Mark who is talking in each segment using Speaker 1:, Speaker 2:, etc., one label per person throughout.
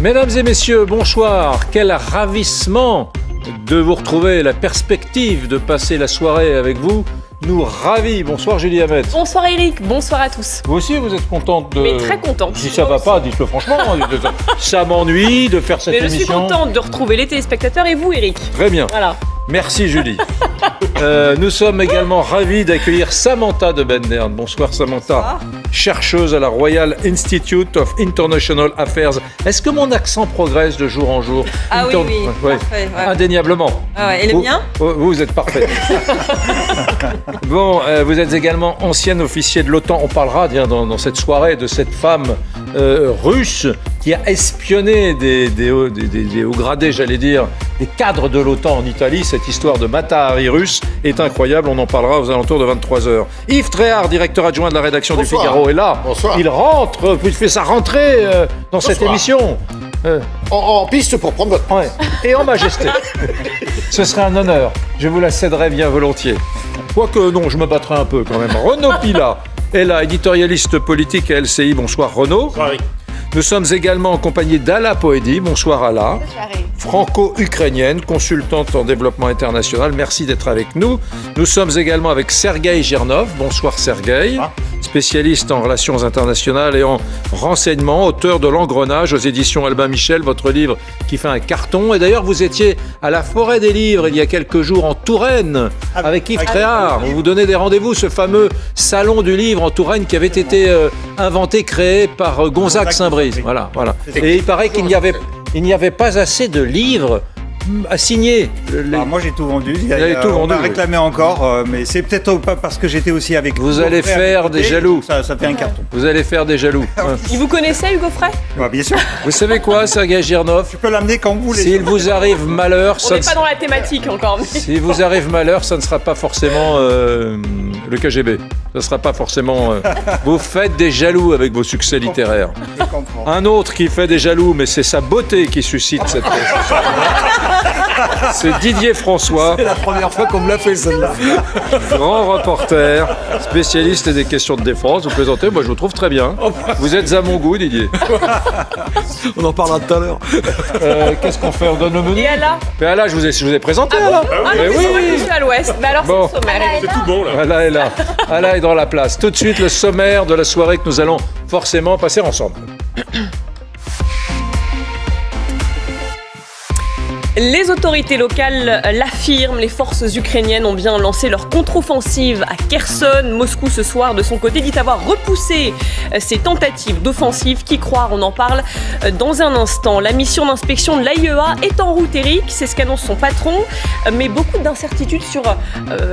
Speaker 1: Mesdames et messieurs, bonsoir. Quel ravissement de vous retrouver, la perspective de passer la soirée avec vous nous ravit. Bonsoir Julie Hamet.
Speaker 2: Bonsoir Eric, bonsoir à tous.
Speaker 1: Vous aussi, vous êtes contente de...
Speaker 2: Mais très contente.
Speaker 1: Si ça va pas, dites-le franchement. Ça m'ennuie de faire cette émission.
Speaker 2: Mais je suis contente de retrouver les téléspectateurs et vous Eric.
Speaker 1: Très bien.
Speaker 2: Voilà.
Speaker 1: Merci Julie. Nous sommes également ravis d'accueillir Samantha de Bendern. Bonsoir Samantha.
Speaker 2: Bonsoir.
Speaker 1: Chercheuse à la Royal Institute of International Affairs. Est-ce que mon accent progresse de jour en jour?
Speaker 2: Ah oui, parfait. Ouais.
Speaker 1: Indéniablement.
Speaker 2: Ah ouais. Et le mien?
Speaker 1: Vous êtes parfait. Bon, vous êtes également ancienne officier de l'OTAN. On parlera dans cette soirée de cette femme russe qui a espionné des hauts gradés, j'allais dire, des cadres de l'OTAN en Italie. Cette histoire de Mata Hari russe est incroyable. On en parlera aux alentours de 23h. Yves Tréhard, directeur adjoint de la rédaction du Figaro, est là.
Speaker 3: Bonsoir.
Speaker 1: Il rentre, il fait sa rentrée dans cette émission.
Speaker 3: En piste pour prendre votre...
Speaker 1: Ouais. Et en majesté. Ce serait un honneur. Je vous la céderai bien volontiers. Quoique non, je me battrai un peu quand même. Renaud Pila est là, éditorialiste politique à LCI. Bonsoir Renaud.
Speaker 3: Bonsoir.
Speaker 1: Nous sommes également en compagnie d'Ala Poedi. Bonsoir Ala. Franco-ukrainienne, consultante en développement international. Merci d'être avec nous. Nous sommes également avec Sergueï Girnov. Bonsoir Sergueï. Spécialiste en relations internationales et en renseignement, auteur de L'Engrenage aux éditions Albin Michel, votre livre qui fait un carton. Et d'ailleurs, vous étiez à la Forêt des Livres il y a quelques jours en Touraine avec Yves Tréhard. Vous vous donnez des rendez-vous, ce fameux salon du livre en Touraine qui avait été inventé, créé par Gonzague Saint-Brice. Voilà. Et il paraît qu'il n'y avait pas assez de livres à signer.
Speaker 4: Moi j'ai tout vendu.
Speaker 1: On
Speaker 4: m'a réclamé encore, mais c'est peut-être pas parce que j'étais aussi avec.
Speaker 1: Vous allez faire des jaloux.
Speaker 4: Ça fait un carton.
Speaker 1: Vous allez faire des jaloux.
Speaker 2: Et vous connaissez Hugo Frey?
Speaker 4: Bien sûr.
Speaker 1: Vous savez quoi, Sergueï Girnov?
Speaker 4: Je peux l'amener quand vous voulez.
Speaker 1: S'il vous arrive malheur,
Speaker 2: on n'est pas dans la thématique encore. Mais...
Speaker 1: Si vous arrive malheur, ça ne sera pas forcément le KGB. Ça ne sera pas forcément. Vous faites des jaloux avec vos succès littéraires. Un autre qui fait des jaloux, mais c'est sa beauté qui suscite cette. C'est Didier François.
Speaker 3: C'est la première fois qu'on me l'a fait celle-là.
Speaker 1: Grand reporter, spécialiste des questions de défense. Vous plaisantez, moi je vous trouve très bien. Vous êtes à mon goût, Didier.
Speaker 3: On en parlera tout à l'heure.
Speaker 1: Qu'est-ce qu'on fait? On donne le menu?
Speaker 2: Et Ala?
Speaker 1: Mais Ala, je vous ai présenté, Ala.
Speaker 2: Mais oui. Je suis à l'ouest. Mais alors
Speaker 1: bon.
Speaker 2: C'est le sommaire.
Speaker 5: C'est tout bon là.
Speaker 1: Ala est là. Ala est dans la place. Tout de suite, le sommaire de la soirée que nous allons forcément passer ensemble.
Speaker 2: Les autorités locales l'affirment, les forces ukrainiennes ont bien lancé leur contre-offensive à Kherson. Moscou, ce soir, de son côté, dit avoir repoussé ces tentatives d'offensive. Qui croire? On en parle dans un instant. La mission d'inspection de l'AIEA est en route, Eric, c'est ce qu'annonce son patron. Mais beaucoup d'incertitudes sur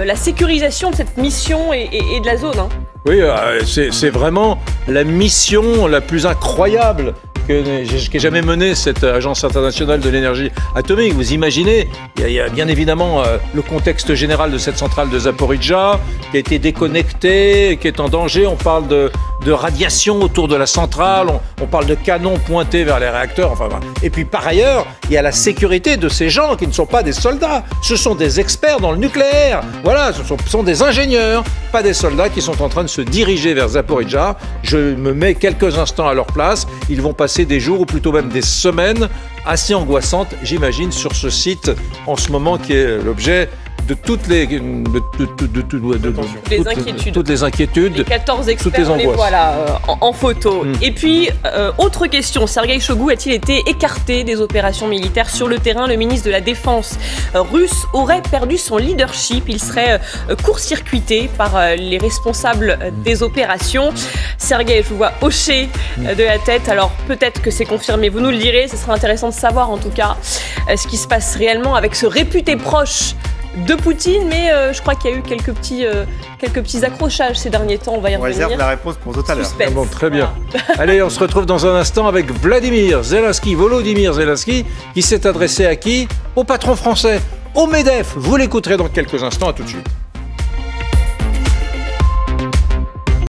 Speaker 2: la sécurisation de cette mission et de la zone.
Speaker 1: Oui, c'est vraiment la mission la plus incroyable qu'ait jamais menée cette agence internationale de l'énergie atomique. Vous imaginez, il y a bien évidemment le contexte général de cette centrale de Zaporijjia qui a été déconnectée, qui est en danger. On parle de radiation autour de la centrale, on parle de canons pointés vers les réacteurs. Enfin, et puis par ailleurs, il y a la sécurité de ces gens qui ne sont pas des soldats. Ce sont des experts dans le nucléaire. Voilà, ce sont des ingénieurs, pas des soldats qui sont en train de se diriger vers Zaporijjia. Je me mets quelques instants à leur place. Ils vont passer des jours ou plutôt même des semaines assez angoissantes, j'imagine, sur ce site en ce moment qui est l'objet de toutes les inquiétudes,
Speaker 2: les 14 experts, on les voilà en photo. Et puis, autre question, Sergueï Shoigu a-t-il été écarté des opérations militaires sur le terrain? Le ministre de la Défense russe aurait perdu son leadership. Il serait court-circuité par les responsables des opérations. Sergueï, je vous vois hocher de la tête. Alors, peut-être que c'est confirmé, vous nous le direz. Ce serait intéressant de savoir, en tout cas, ce qui se passe réellement avec ce réputé proche de Poutine, mais je crois qu'il y a eu quelques petits accrochages ces derniers temps. On va y revenir.
Speaker 4: On réserve la réponse pour tout à l'heure.
Speaker 1: Bon, très bien. Allez, on se retrouve dans un instant avec Volodymyr Zelensky, qui s'est adressé à qui? Au patron français, au MEDEF. Vous l'écouterez dans quelques instants. À tout de suite.